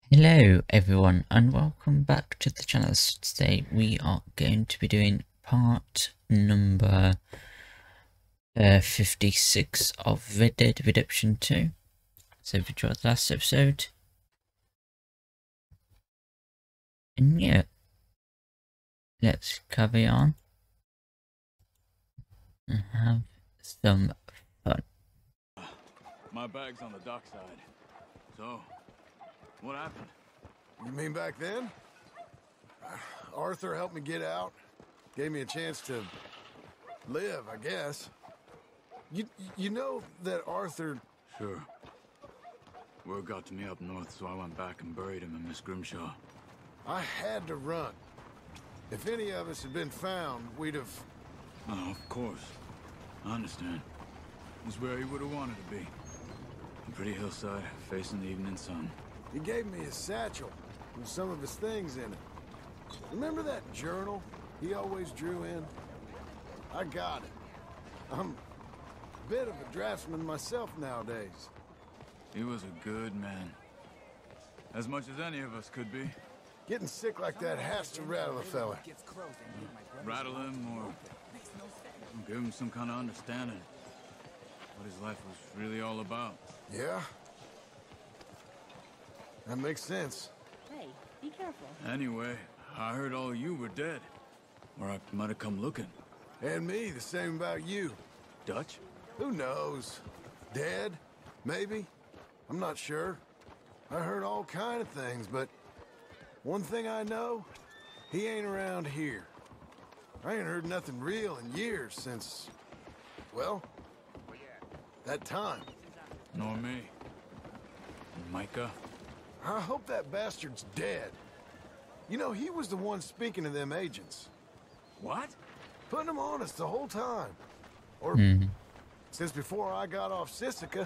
Hello everyone and welcome back to the channel. So today we are going to be doing part number 56 of Red Dead Redemption 2. So if you enjoyed the last episode, and yeah, let's carry on and have some fun. My bag's on the dockside. So, what happened? You mean back then? Arthur helped me get out. Gave me a chance to live, I guess. You know that Arthur... Sure. Word got to me up north, so I went back and buried him in Miss Grimshaw. I had to run. If any of us had been found, we'd have... Oh, of course. I understand. It was where he would have wanted to be. A pretty hillside, facing the evening sun. He gave me his satchel with some of his things in it. Remember that journal he always drew in? I got it. I'm a bit of a draftsman myself nowadays. He was a good man. As much as any of us could be. Getting sick like that has to rattle a fella. Rattle him or give him some kind of understanding. What his life was really all about. Yeah? That makes sense. Hey, be careful. Anyway, I heard all you were dead. Or I might have come looking. And me, the same about you. Dutch? Who knows? Dead? Maybe? I'm not sure. I heard all kind of things, but one thing I know, he ain't around here. I ain't heard nothing real in years since, well, that time. Nor me. And Micah? I hope that bastard's dead. You know, he was the one speaking to them agents. What? Putting them on us the whole time. Or since before I got off Sisika.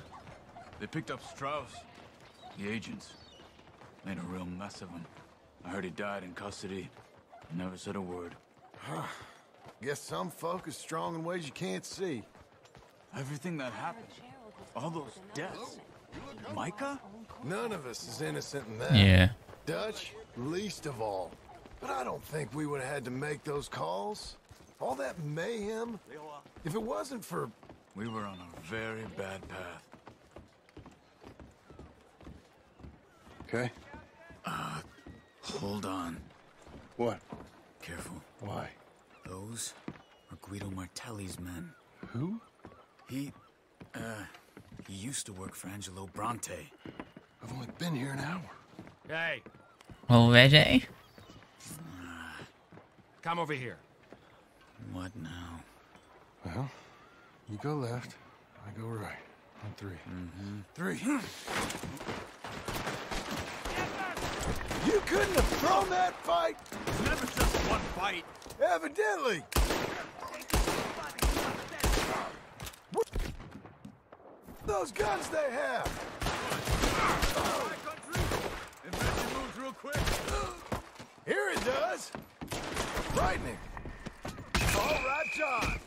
They picked up Strauss. The agents. Made a real mess of him. I heard he died in custody. Never said a word. Guess some folk is strong in ways you can't see. Everything that happened. All those deaths. Micah? None of us is innocent in that. Yeah. Dutch, least of all. But I don't think we would have had to make those calls. All that mayhem. If it wasn't for... We were on a very bad path. Okay. Hold on. What? Careful. Why? Those are Guido Martelli's men. Who? He used to work for Angelo Bronte. I've only been here an hour. Hey, Already? come over here. What now? Well, you go left, I go right. On three. Three. You couldn't have thrown that fight? It's never just one fight. Evidently. What those guns they have? Invention moves real quick. Here it does. Frightening. All right, John.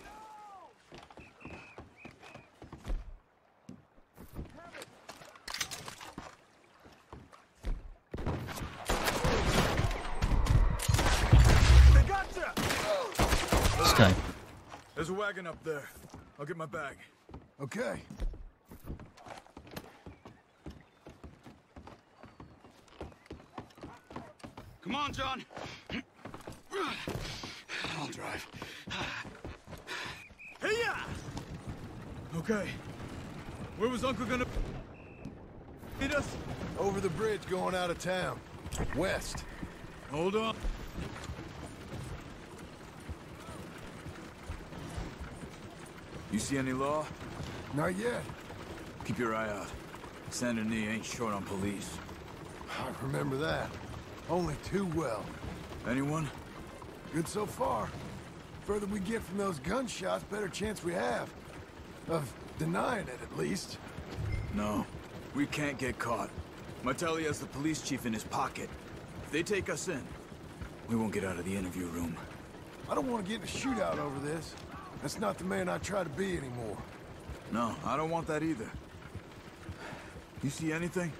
They got you! Let's go. There's a wagon up there. I'll get my bag. Okay. Come on, John. I'll drive. Hey-ya! Okay. Where was Uncle gonna meet us? Over the bridge going out of town. West. Hold on. You see any law? Not yet. Keep your eye out. Saint Denis ain't short on police. I remember that. Only too well. Anyone? Good so far. Further we get from those gunshots, better chance we have. Of denying it, at least. No. We can't get caught. Martelli has the police chief in his pocket. If they take us in, we won't get out of the interview room. I don't want to get in a shootout over this. That's not the man I try to be anymore. No, I don't want that either. You see anything?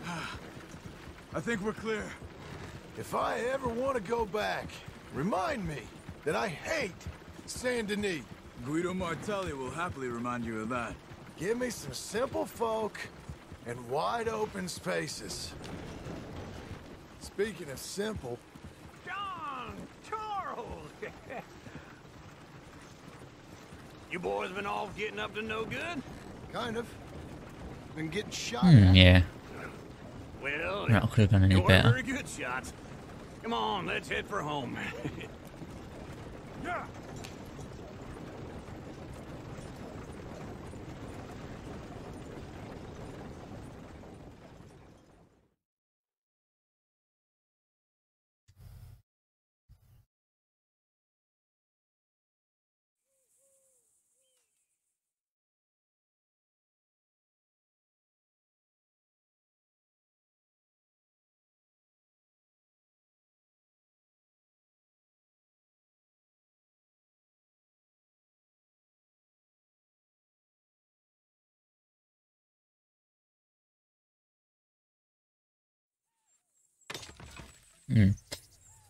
I think we're clear. If I ever want to go back, remind me that I hate Saint Denis. Guido Martelli will happily remind you of that. Give me some simple folk and wide open spaces. Speaking of simple... John! Charles! You boys been off getting up to no good? Kind of. Been getting shot at. Yeah. Well, That could have gone any you weren't better. very good shots. Come on, let's head for home. Yeah.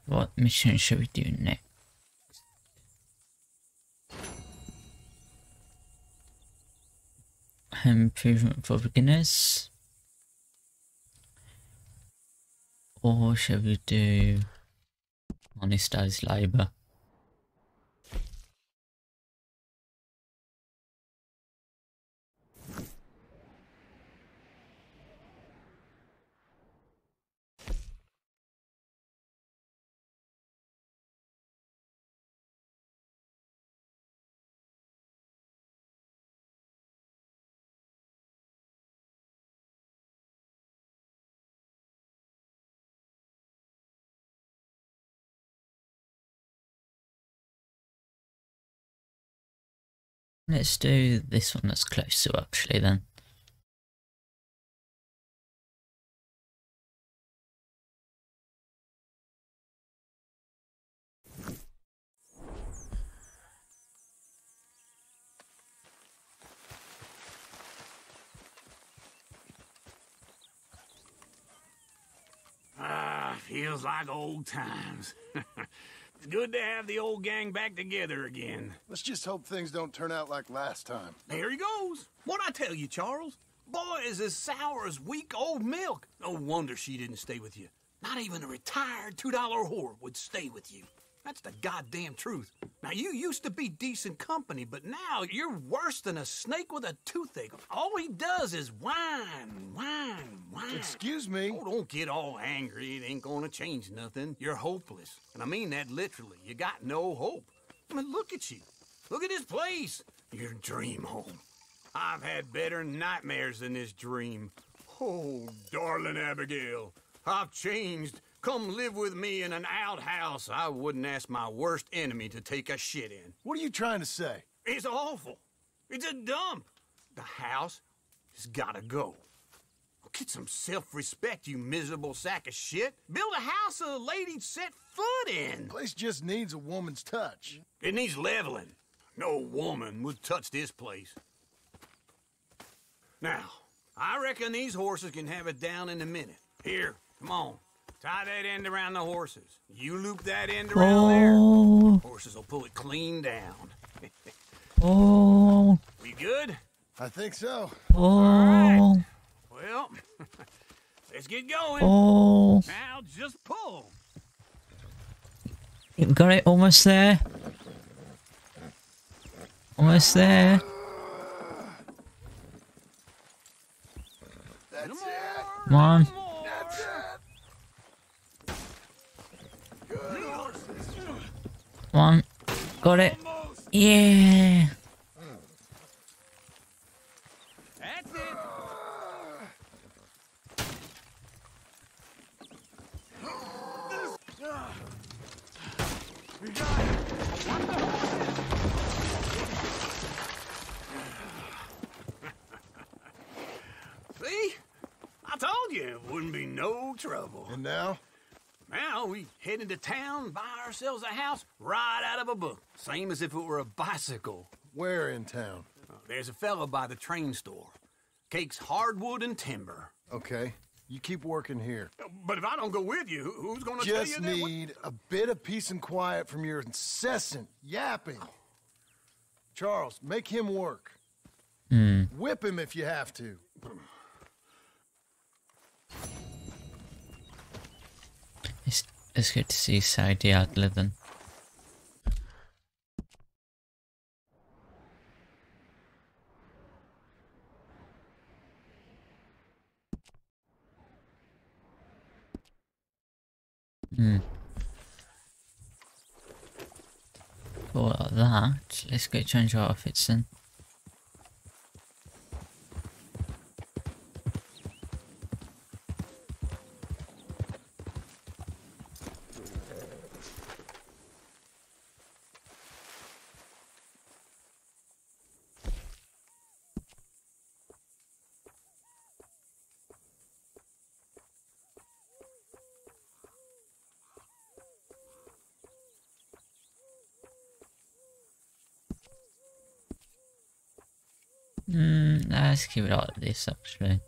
What mission should we do next? Improvement for beginners? Or shall we do monetized labor? Let's do this one that's close to actually then. Feels like old times. It's good to have the old gang back together again. Let's just hope things don't turn out like last time. There he goes. What'd I tell you, Charles? Boy is as sour as weak old milk. No wonder she didn't stay with you. Not even a retired $2 whore would stay with you. That's the goddamn truth. Now, you used to be decent company, but now you're worse than a snake with a toothache. All he does is whine, whine, whine. Excuse me? Oh, don't get all angry. It ain't gonna change nothing. You're hopeless. And I mean that literally. You got no hope. I mean, look at you. Look at this place. Your dream home. I've had better nightmares than this dream. Oh, darling Abigail, I've changed. Come live with me in an outhouse I wouldn't ask my worst enemy to take a shit in. What are you trying to say? It's awful. It's a dump. The house has gotta go. Get some self-respect, you miserable sack of shit. Build a house a lady'd set foot in. The place just needs a woman's touch. It needs leveling. No woman would touch this place. Now, I reckon these horses can have it down in a minute. Here, come on. Tie that end around the horses. You loop that end around there. Horses will pull it clean down. Oh. We good? I think so. Oh. All right. Well, let's get going. Oh. Now just pull. You got it, almost there. Almost there. That's it. Come on. That's it. Good horses. Come on. Got it. Yeah. That's it. We got it. See? I told you it wouldn't be no trouble. And now? Now we head into town, buy ourselves a house right out of a book. Same as if it were a bicycle. Where in town? There's a fella by the train store. Cakes hardwood and timber. Okay. You keep working here. But if I don't go with you, who's gonna tell you Just that? need a bit of peace and quiet from your incessant yapping. Charles, make him work. Whip him if you have to. It's good to see Saudi out living. For that, let's go change our outfits then. Let's keep it like this actually.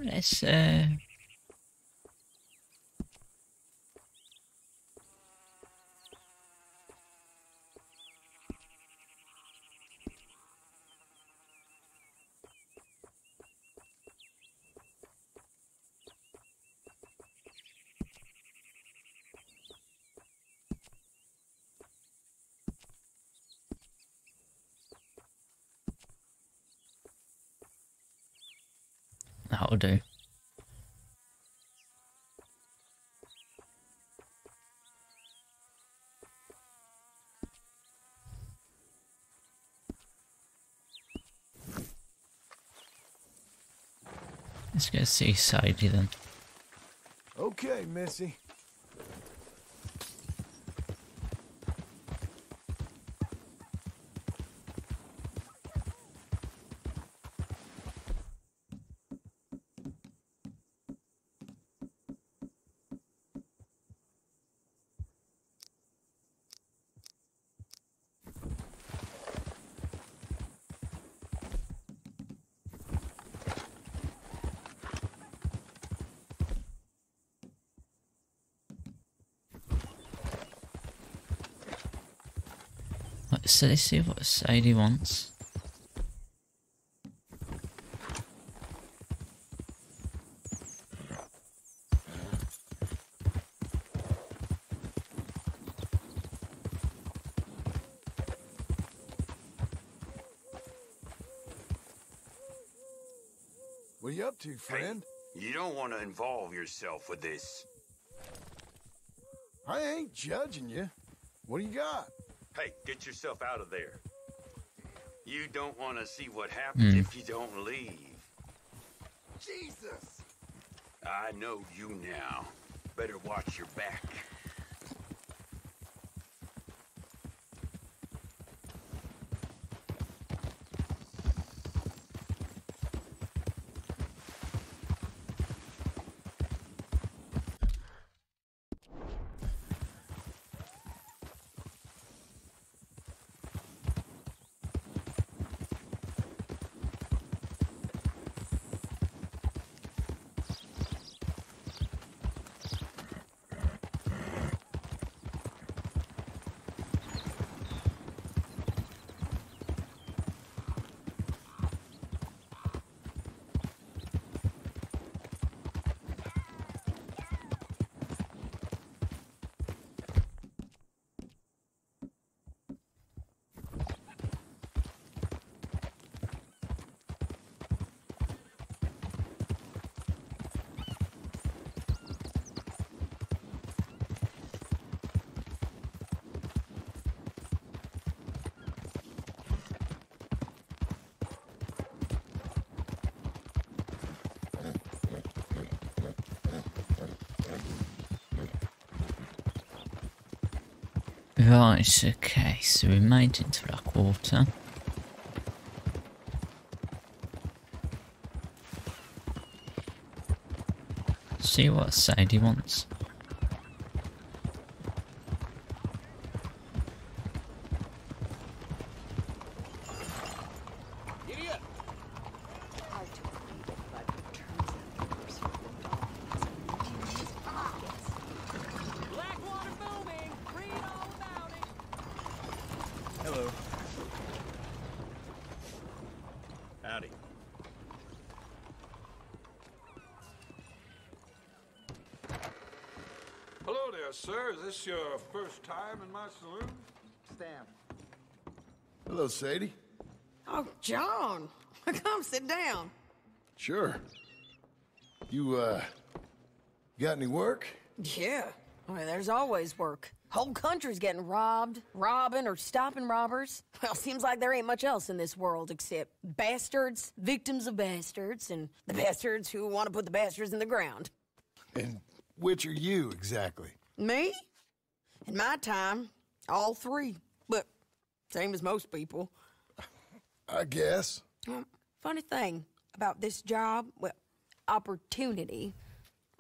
Let's that'll do. Let's go see Sadie then. Okay, Missy. So let's see what Sadie wants. What are you up to, friend? Hey, you don't want to involve yourself with this. I ain't judging you. What do you got? Hey, get yourself out of there. You don't want to see what happens if you don't leave. Jesus! I know you now. Better watch your back. Right, okay, so we made it to Blackwater. See what Sadie wants. Hello. Howdy. Hello there, sir. Is this your first time in my saloon? Stamp. Hello, Sadie. Oh, John, come sit down. Sure. You got any work? Yeah, well, there's always work. Whole country's getting robbed, robbing, or stopping robbers. Well, seems like there ain't much else in this world except bastards, victims of bastards, and the bastards who want to put the bastards in the ground. And which are you, exactly? Me? In my time, all three. But same as most people. I guess. Funny thing about this job, well, opportunity,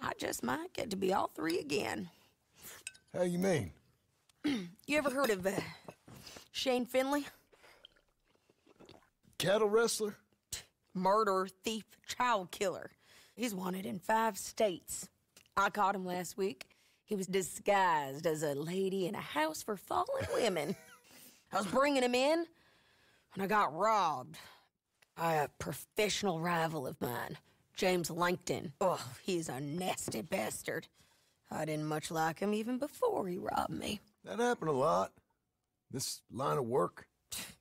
I just might get to be all three again. How you mean? You ever heard of Shane Finley? Cattle wrestler? Murderer, thief, child killer. He's wanted in 5 states. I caught him last week. He was disguised as a lady in a house for fallen women. I was bringing him in, and I got robbed by a professional rival of mine, James Langton. Oh, he's a nasty bastard. I didn't much like him even before he robbed me. That happened a lot. This line of work.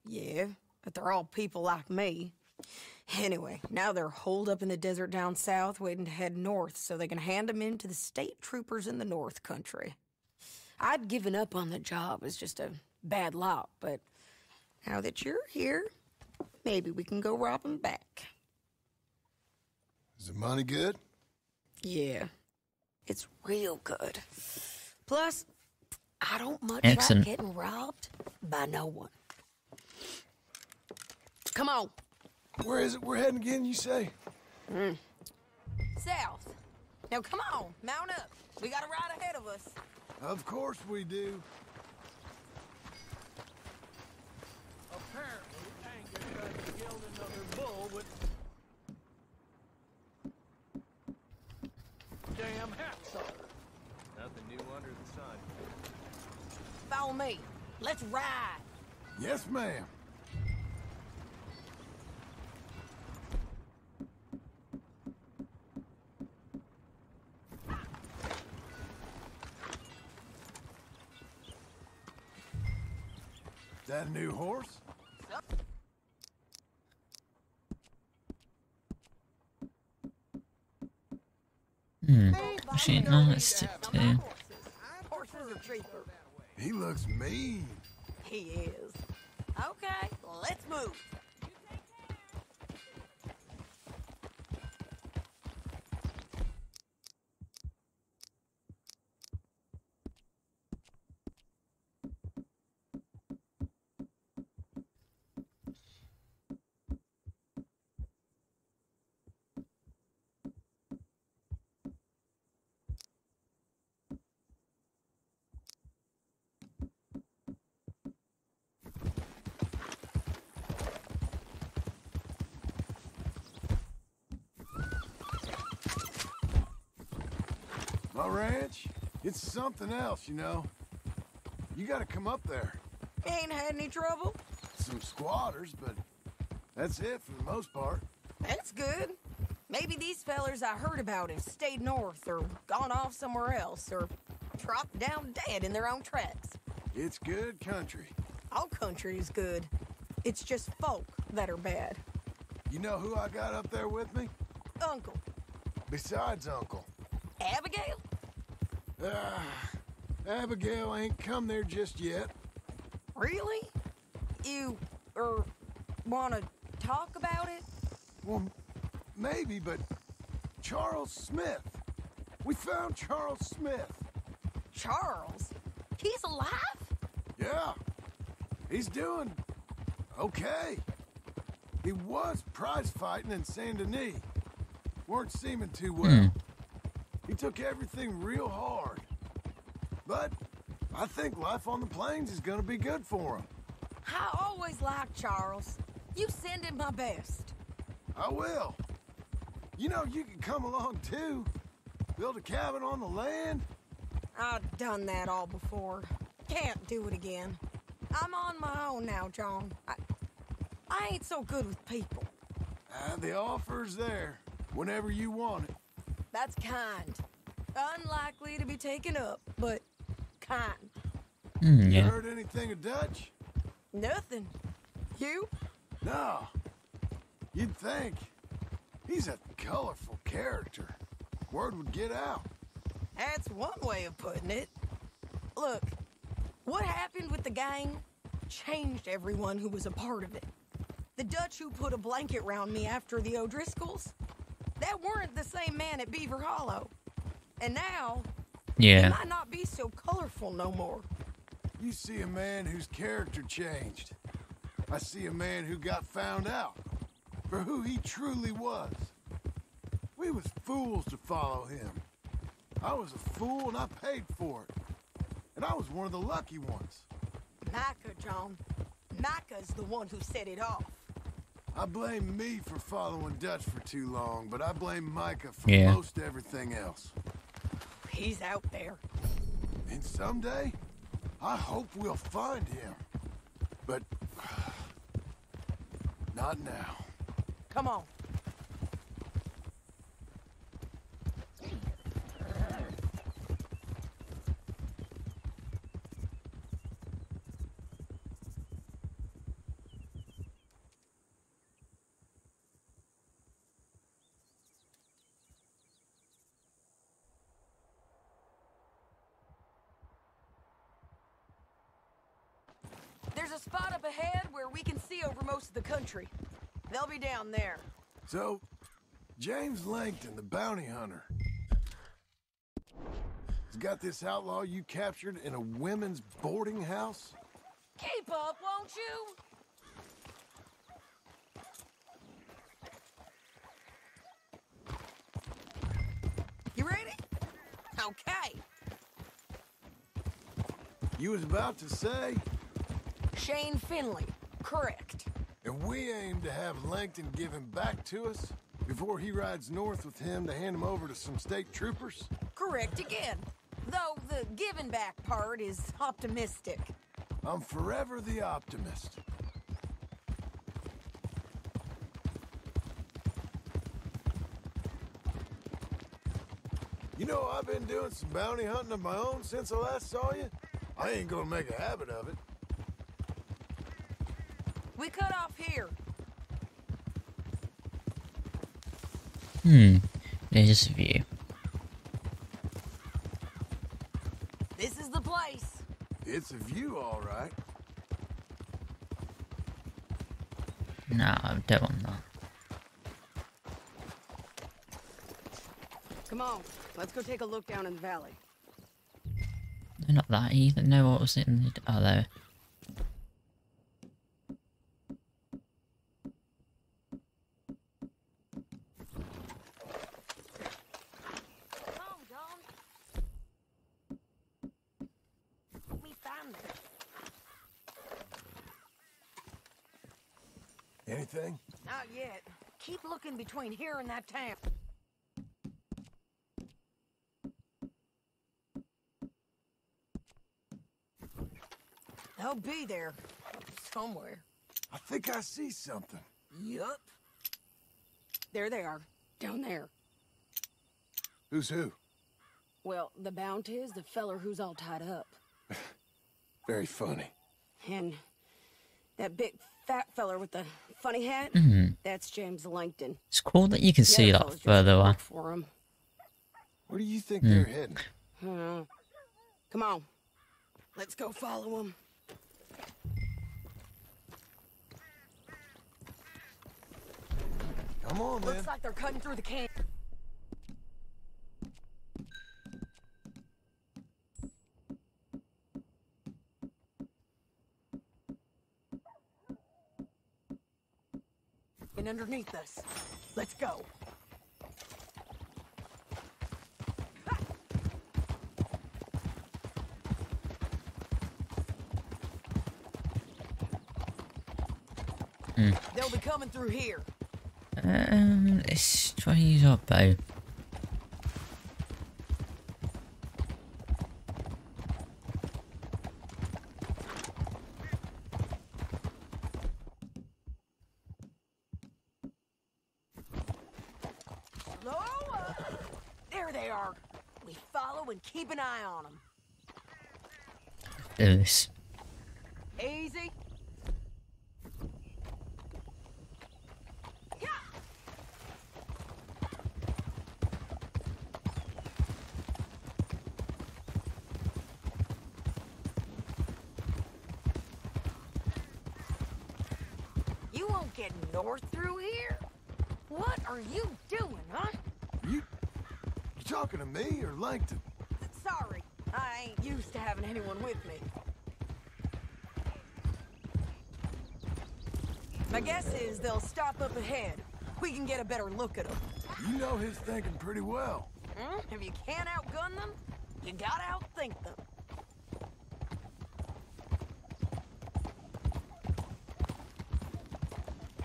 Yeah, but they're all people like me. Anyway, now they're holed up in the desert down south, waiting to head north so they can hand them in to the state troopers in the north country. I'd given up on the job as just a bad lot, but now that you're here, maybe we can go rob them back. Is the money good? Yeah, it's real good. Plus, I don't much Excellent. like getting robbed by no one. Come on. Where is it we're heading again, you say? South. Now, come on. Mount up. We got a ride ahead of us. Of course we do. Apparently, Angus tried to kill another bull with damn hacksaw. Nothing new under the sun. Follow me. Let's ride. Yes, ma'am. That a new horse? Actually, no, let's stick to... Horses are cheaper. He looks mean. He is. Okay, let's move. My ranch, it's something else, you know. You gotta come up there. Ain't had any trouble? Some squatters, but that's it for the most part. That's good. Maybe these fellers I heard about have stayed north or gone off somewhere else or dropped down dead in their own tracks. It's good country. All country is good. It's just folk that are bad. You know who I got up there with me? Uncle. Besides Uncle. Abigail? Abigail ain't come there just yet. Really? You, wanna talk about it? Well, maybe, but Charles Smith. We found Charles Smith. Charles? He's alive? Yeah. He's doing okay. He was prize fighting in Saint Denis. Weren't seeming too well. He took everything real hard. But I think life on the plains is gonna be good for him. I always liked Charles. You send him my best. I will. You know, you can come along too. Build a cabin on the land. I've done that all before. Can't do it again. I'm on my own now, John. I ain't so good with people. The offer's there whenever you want it. That's kind. Unlikely to be taken up, but kind. You Yeah. heard anything of Dutch? Nothing. You? No. You'd think. He's a colorful character. Word would get out. That's one way of putting it. Look, what happened with the gang changed everyone who was a part of it. The Dutch who put a blanket round me after the O'Driscolls, that weren't the same man at Beaver Hollow. And now, he Yeah. might not be so colorful no more. You see a man whose character changed. I see a man who got found out for who he truly was. We was fools to follow him. I was a fool and I paid for it. And I was one of the lucky ones. Micah, John. Micah's the one who set it off. I blame me for following Dutch for too long, but I blame Micah for Yeah. most everything else. He's out there. And someday, I hope we'll find him. But not now. Come on. There's a spot up ahead where we can see over most of the country. They'll be down there. So, James Langton, the bounty hunter. He's got this outlaw you captured in a women's boarding house? Keep up, won't you? You ready? Okay. You was about to say, Shane Finley, correct. and we aim to have Langton give him back to us before he rides north with him to hand him over to some state troopers? Correct again. Though the giving back part is optimistic. I'm forever the optimist. You know, I've been doing some bounty hunting of my own since I last saw you. I ain't gonna make a habit of it. We cut off here. There's a view. This is the place. It's a view, all right. No, I don't want that. Come on, let's go take a look down in the valley. No, not that either. No, what was it in the... Oh, there. Come on, John. Let me find them. Anything? Not yet. Keep looking between here and that town. They'll be there. Somewhere. I think I see something. Yup. There they are. Down there. Who's who? Well, the bounty is the feller who's all tied up. Very funny. And that big fat feller with the funny hat, that's James Langton. It's cool that you can The see other that fellas just further away. work for him. Where do you think they're heading? Come on. Let's go follow them. Come on, then. Looks like they're cutting through the camp. and underneath us. Let's go. They'll be coming through here. Let's try to use our bow. Lower! There they are. We follow and keep an eye on them. Do this. Easy. You won't get north through here? What are you doing, huh? You talking to me or Langton? Sorry, I ain't used to having anyone with me. My guess is they'll stop up ahead. We can get a better look at them. You know his thinking pretty well. If you can't outgun them, you gotta outthink them.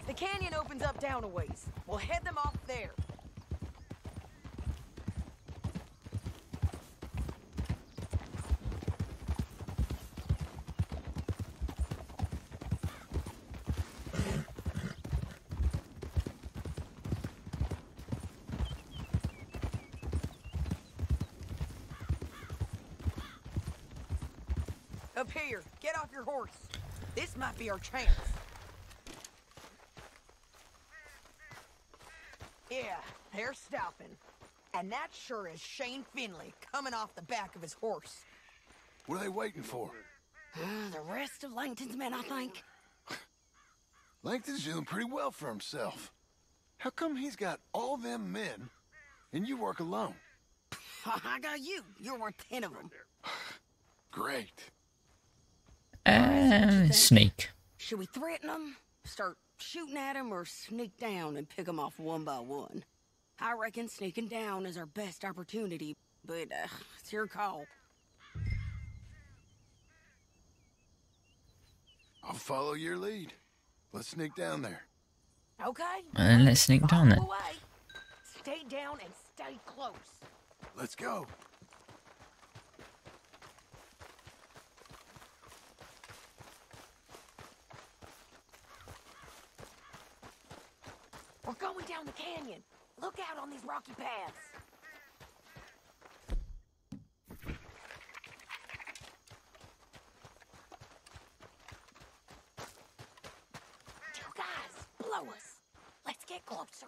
The canyon opens up down a ways. We'll head them off there. Up here, get off your horse. This might be our chance. Yeah, they're stopping. And that sure is Shane Finley coming off the back of his horse. What are they waiting for? The rest of Langton's men, I think. Langton's doing pretty well for himself. How come he's got all them men and you work alone? I got you. You're worth 10 of them. Great. Sneak. Should we threaten them, start shooting at them, or sneak down and pick them off one by one? I reckon sneaking down is our best opportunity, but it's your call. I'll follow your lead. Let's sneak down there. Okay. Let's sneak down then. Follow away. Stay down and stay close. Let's go. We're going down the canyon. Look out on these rocky paths. Two guys, blow us. Let's get closer.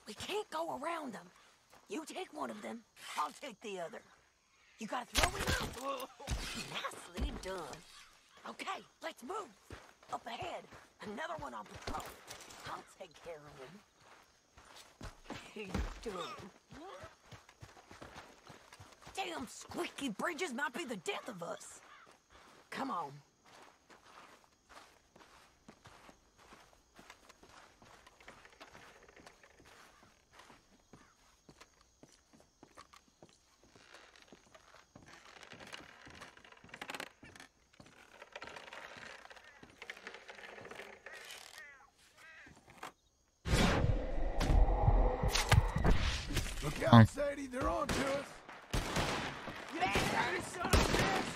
We can't go around them. You take one of them, I'll take the other. You gotta throw it out. Nicely done. Okay, let's move. Up ahead, another one on patrol. I'll take care of him. He's done. Damn squeaky bridges might be the death of us. Come on. Look out, Sadie, they're on to us. Yeah, you son of a bitch!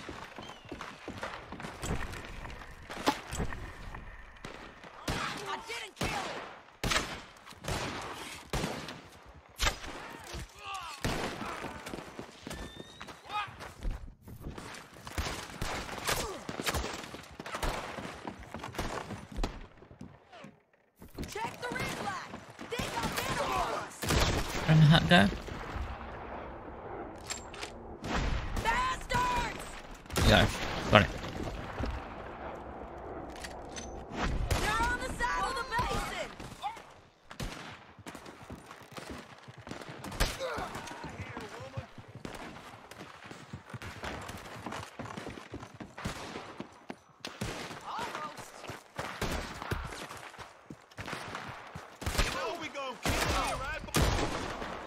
I didn't kill him! Check the red light! They got men on us! Can that go? Bastards! Go. Got it. They're on the side of the basin.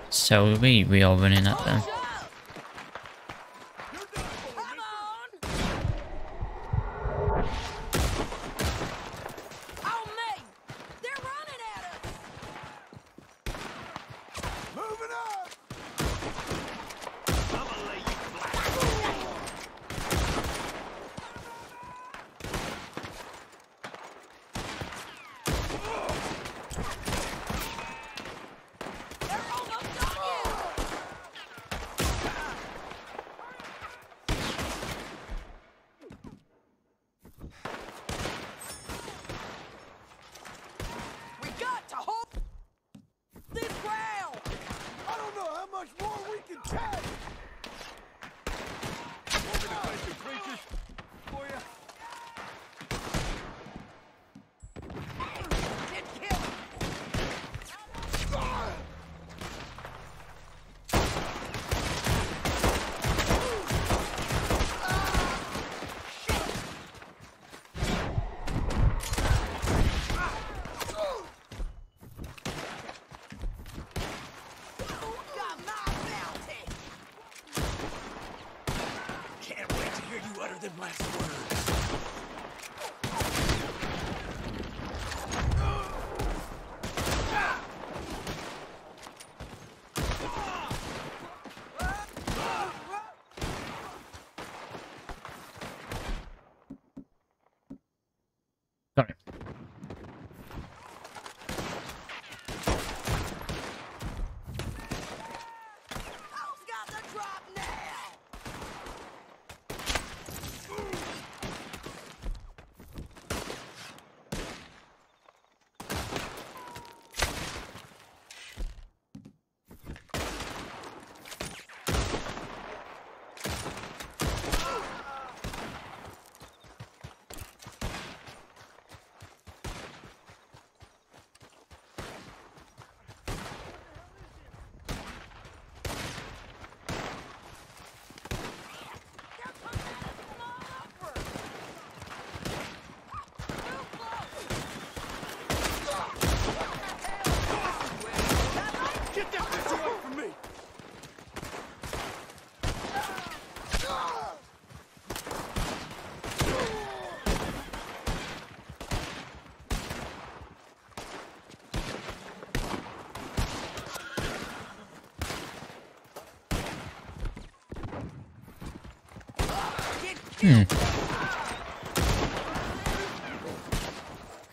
So we are running at them. Got it.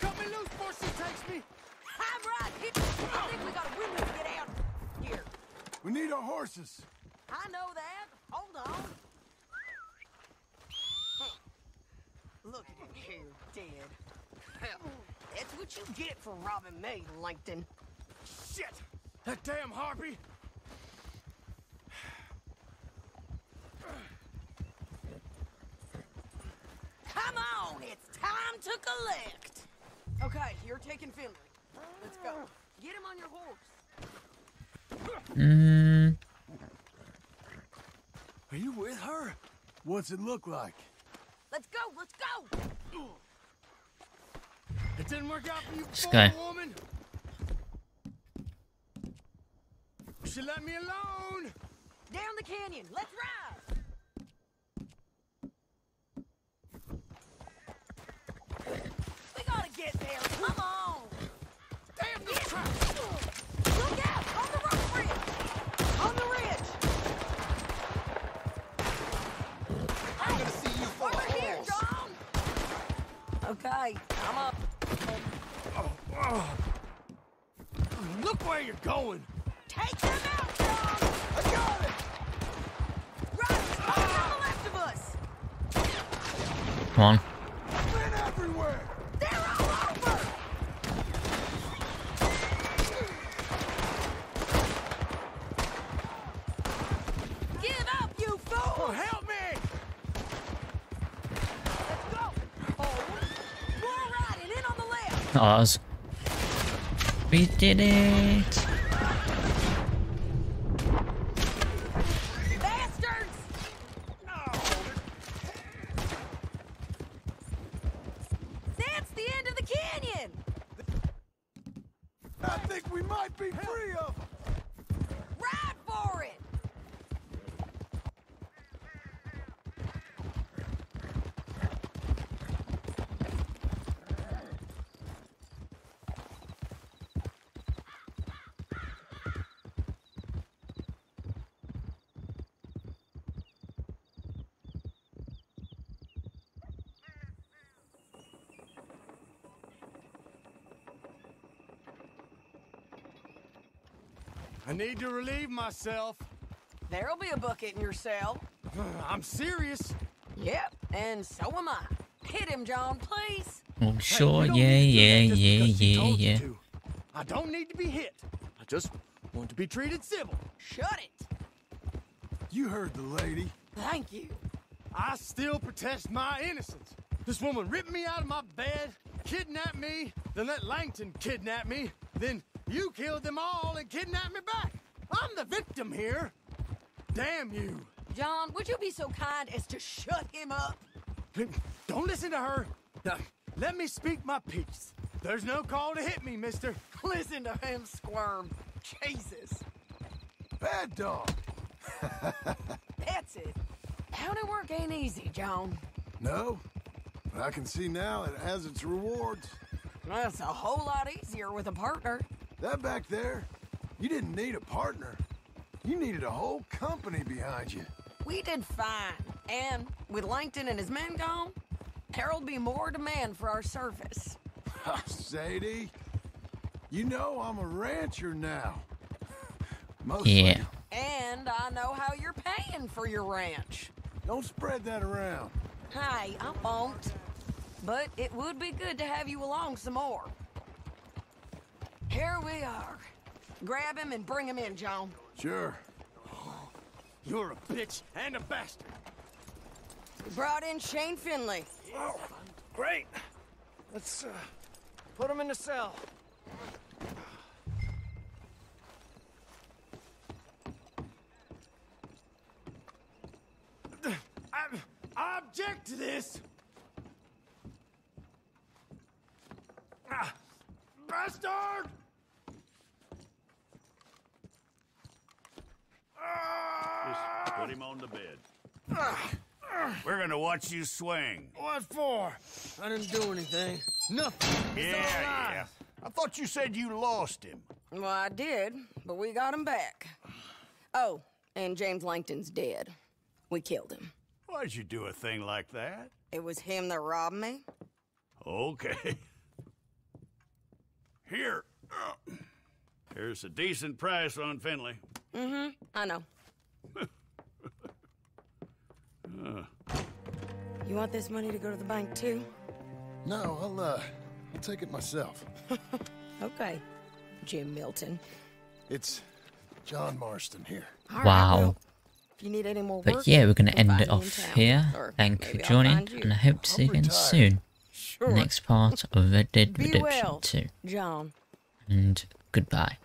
Cut me loose before she takes me. I'm right. I think we got a window to get out here. We need our horses. I know that. Hold on. Look at him here, dead. Hell, that's what you get for robbing me, Linde. Shit! That damn harpy! Come on, it's time to collect. Okay, you're taking Finley. Let's go. Get him on your horse. Are you with her? What's it look like? Let's go, let's go. It didn't work out for you, This guy. woman. She let me alone. Down the canyon, let's ride. We gotta get there, come on. Damn this trap. Look out, on the rope bridge. On the ridge. I'm gonna see you for Over here, John. Okay, I'm up. Look where you're going. Take them out, John. I got it. Riders, coming to the left of us. Come on. Men everywhere. They're all over. Give up, you fool. Oh, help me. Oh, we did it! Bastards! That's the end of the canyon! I think we might be free of them. Ride for it! I need to relieve myself. There'll be a bucket in your cell. I'm serious. Yep, and so am I. Hit him, John, please. Oh, Hey, sure, you don't yeah, need to do yeah, that just because she yeah, told you yeah. to. I don't need to be hit. I just want to be treated civil. Shut it. You heard the lady. Thank you. I still protest my innocence. This woman ripped me out of my bed, kidnapped me, then let Langton kidnap me, then you killed them all and kidnapped me back. I'm the victim here. Damn you. John, would you be so kind as to shut him up? Don't listen to her. Now, let me speak my piece. There's no call to hit me, mister. Listen to him squirm. Jesus. Bad dog. That's it. County work ain't easy, John. No, but I can see now it has its rewards. That's a whole lot easier with a partner. That back there, you didn't need a partner. You needed a whole company behind you. We did fine. And with Langton and his men gone, there'll be more demand for our service. Sadie, you know I'm a rancher now. Yeah. And I know how you're paying for your ranch. Don't spread that around. Hey, I won't. But it would be good to have you along some more. Here we are. Grab him and bring him in, John. Sure. You're a bitch and a bastard. We brought in Shane Finley. Oh, great. Let's put him in the cell. I object to this. Bastard! Just put him on the bed. We're gonna watch you swing. What for? I didn't do anything. Nothing. It's all Yeah. lies. I thought you said you lost him. Well, I did, but we got him back. Oh, and James Langton's dead. We killed him. Why'd you do a thing like that? It was him that robbed me. Okay. Here. Here's a decent price on Finley. Mm-hmm, I know. You want this money to go to the bank, too? No, I'll take it myself. Okay, Jim Milton. It's John Marston here. All right, Wow. well, if you need any more work, But yeah, we're going to we'll end find it you in off town. here. Or Thank you maybe for I'll joining, find you. and I hope to see you I'm again retired. soon. Sure. Next part of Red Dead Be Redemption well, 2. John. And goodbye.